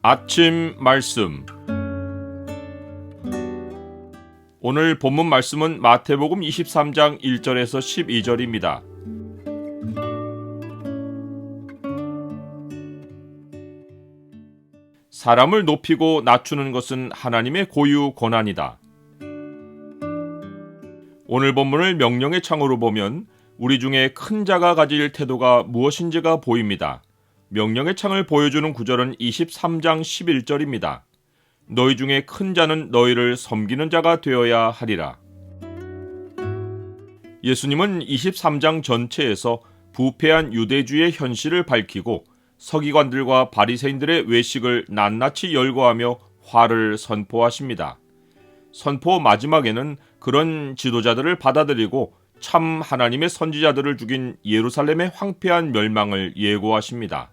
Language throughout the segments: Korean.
아침 말씀. 오늘 본문 말씀은 마태복음 23장 1절에서 12절입니다. 사람을 높이고 낮추는 것은 하나님의 고유 권한이다. 오늘 본문을 명령의 창으로 보면 우리 중에 큰 자가 가질 태도가 무엇인지가 보입니다. 명령의 창을 보여주는 구절은 23장 11절입니다. 너희 중에 큰 자는 너희를 섬기는 자가 되어야 하리라. 예수님은 23장 전체에서 부패한 유대주의 현실을 밝히고 서기관들과 바리새인들의 외식을 낱낱이 열거하며 화를 선포하십니다. 선포 마지막에는 그런 지도자들을 받아들이고 참 하나님의 선지자들을 죽인 예루살렘의 황폐한 멸망을 예고하십니다.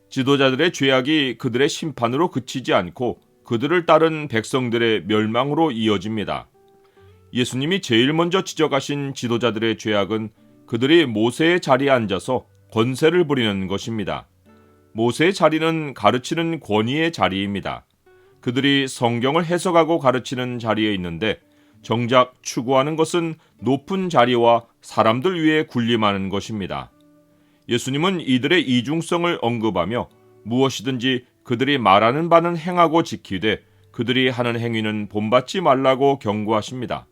지도자들의 죄악이 그들의 심판으로 그치지 않고 그들을 따른 백성들의 멸망으로 이어집니다. 예수님이 제일 먼저 지적하신 지도자들의 죄악은 그들이 모세의 자리에 앉아서 권세를 부리는 것입니다. 모세의 자리는 가르치는 권위의 자리입니다. 그들이 성경을 해석하고 가르치는 자리에 있는데 정작 추구하는 것은 높은 자리와 사람들 위에 군림하는 것입니다. 예수님은 이들의 이중성을 언급하며 무엇이든지 그들이 말하는 바는 행하고 지키되 그들이 하는 행위는 본받지 말라고 경고하십니다.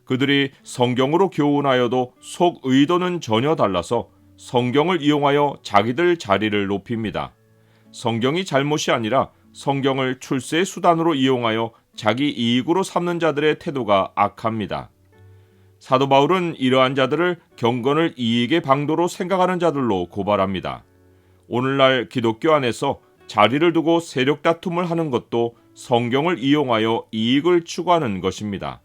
그들이 성경으로 교훈하여도 속 의도는 전혀 달라서 성경을 이용하여 자기들 자리를 높입니다. 성경이 잘못이 아니라 성경을 출세의 수단으로 이용하여 자기 이익으로 삼는 자들의 태도가 악합니다. 사도 바울은 이러한 자들을 경건을 이익의 방도로 생각하는 자들로 고발합니다. 오늘날 기독교 안에서 자리를 두고 세력 다툼을 하는 것도 성경을 이용하여 이익을 추구하는 것입니다.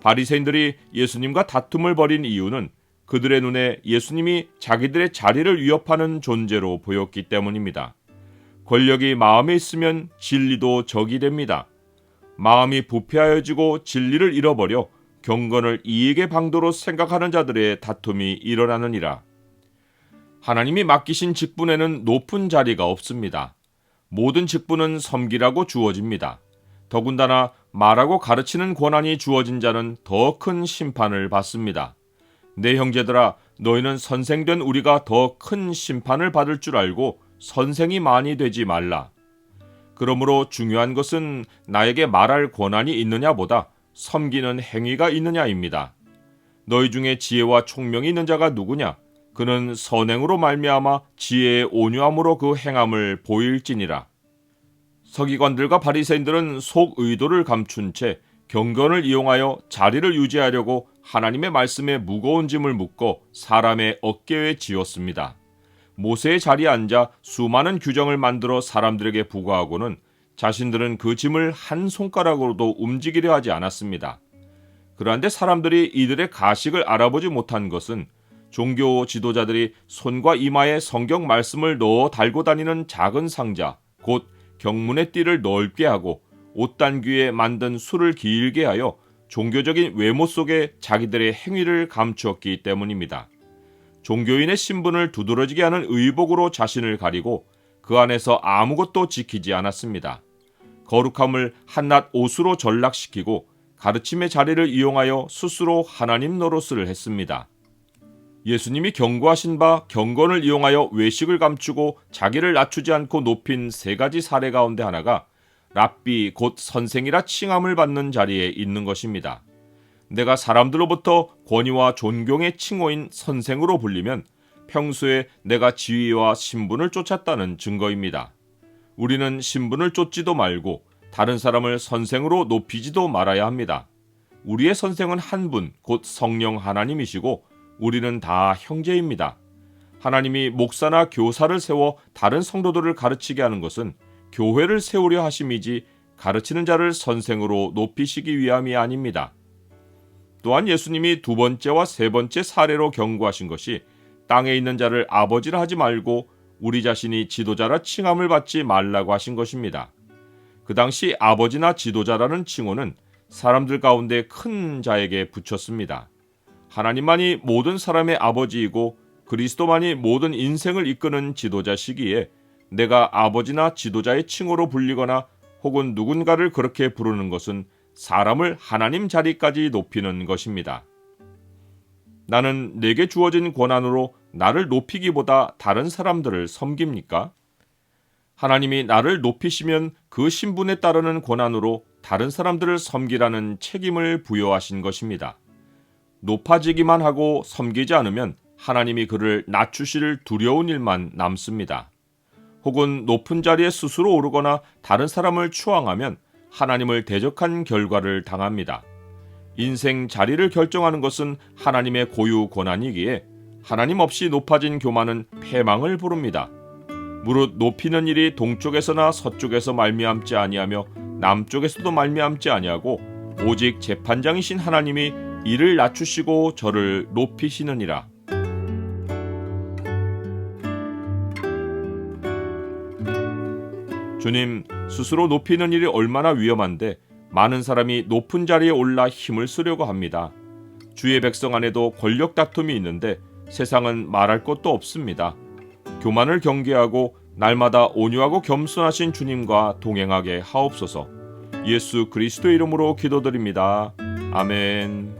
바리새인들이 예수님과 다툼을 벌인 이유는 그들의 눈에 예수님이 자기들의 자리를 위협하는 존재로 보였기 때문입니다. 권력이 마음에 있으면 진리도 적이 됩니다. 마음이 부패하여지고 진리를 잃어버려 경건을 이익의 방도로 생각하는 자들의 다툼이 일어나느니라. 하나님이 맡기신 직분에는 높은 자리가 없습니다. 모든 직분은 섬기라고 주어집니다. 더군다나 말하고 가르치는 권한이 주어진 자는 더 큰 심판을 받습니다. 내 형제들아, 너희는 선생된 우리가 더 큰 심판을 받을 줄 알고 선생이 많이 되지 말라. 그러므로 중요한 것은 나에게 말할 권한이 있느냐보다 섬기는 행위가 있느냐입니다. 너희 중에 지혜와 총명이 있는 자가 누구냐? 그는 선행으로 말미암아 지혜의 온유함으로 그 행함을 보일지니라. 서기관들과 바리새인들은 속 의도를 감춘 채 경건을 이용하여 자리를 유지하려고 하나님의 말씀에 무거운 짐을 묶어 사람의 어깨에 지었습니다. 모세의 자리에 앉아 수많은 규정을 만들어 사람들에게 부과하고는 자신들은 그 짐을 한 손가락으로도 움직이려 하지 않았습니다. 그런데 사람들이 이들의 가식을 알아보지 못한 것은 종교 지도자들이 손과 이마에 성경 말씀을 넣어 달고 다니는 작은 상자, 곧 경문의 띠를 넓게 하고 옷단귀에 만든 술을 길게 하여 종교적인 외모 속에 자기들의 행위를 감추었기 때문입니다. 종교인의 신분을 두드러지게 하는 의복으로 자신을 가리고 그 안에서 아무것도 지키지 않았습니다. 거룩함을 한낱 옷으로 전락시키고 가르침의 자리를 이용하여 스스로 하나님 노릇을 했습니다. 예수님이 경고하신 바 경건을 이용하여 외식을 감추고 자기를 낮추지 않고 높인 세 가지 사례 가운데 하나가 랍비 곧 선생이라 칭함을 받는 자리에 있는 것입니다. 내가 사람들로부터 권위와 존경의 칭호인 선생으로 불리면 평소에 내가 지위와 신분을 쫓았다는 증거입니다. 우리는 신분을 쫓지도 말고 다른 사람을 선생으로 높이지도 말아야 합니다. 우리의 선생은 한 분, 곧 성령 하나님이시고 우리는 다 형제입니다. 하나님이 목사나 교사를 세워 다른 성도들을 가르치게 하는 것은 교회를 세우려 하심이지 가르치는 자를 선생으로 높이시기 위함이 아닙니다. 또한 예수님이 두 번째와 세 번째 사례로 경고하신 것이 땅에 있는 자를 아버지라 하지 말고 우리 자신이 지도자라 칭함을 받지 말라고 하신 것입니다. 그 당시 아버지나 지도자라는 칭호는 사람들 가운데 큰 자에게 붙였습니다. 하나님만이 모든 사람의 아버지이고 그리스도만이 모든 인생을 이끄는 지도자시기에 내가 아버지나 지도자의 칭호로 불리거나 혹은 누군가를 그렇게 부르는 것은 사람을 하나님 자리까지 높이는 것입니다. 나는 내게 주어진 권한으로 나를 높이기보다 다른 사람들을 섬깁니까? 하나님이 나를 높이시면 그 신분에 따르는 권한으로 다른 사람들을 섬기라는 책임을 부여하신 것입니다. 높아지기만 하고 섬기지 않으면 하나님이 그를 낮추실 두려운 일만 남습니다. 혹은 높은 자리에 스스로 오르거나 다른 사람을 추앙하면 하나님을 대적한 결과를 당합니다. 인생 자리를 결정하는 것은 하나님의 고유 권한이기에 하나님 없이 높아진 교만은 패망을 부릅니다. 무릇 높이는 일이 동쪽에서나 서쪽에서 말미암지 아니하며 남쪽에서도 말미암지 아니하고 오직 재판장이신 하나님이 이를 낮추시고 저를 높이시느니라. 주님, 스스로 높이는 일이 얼마나 위험한데 많은 사람이 높은 자리에 올라 힘을 쓰려고 합니다. 주의 백성 안에도 권력 다툼이 있는데 세상은 말할 것도 없습니다. 교만을 경계하고 날마다 온유하고 겸손하신 주님과 동행하게 하옵소서. 예수 그리스도 이름으로 기도드립니다. 아멘.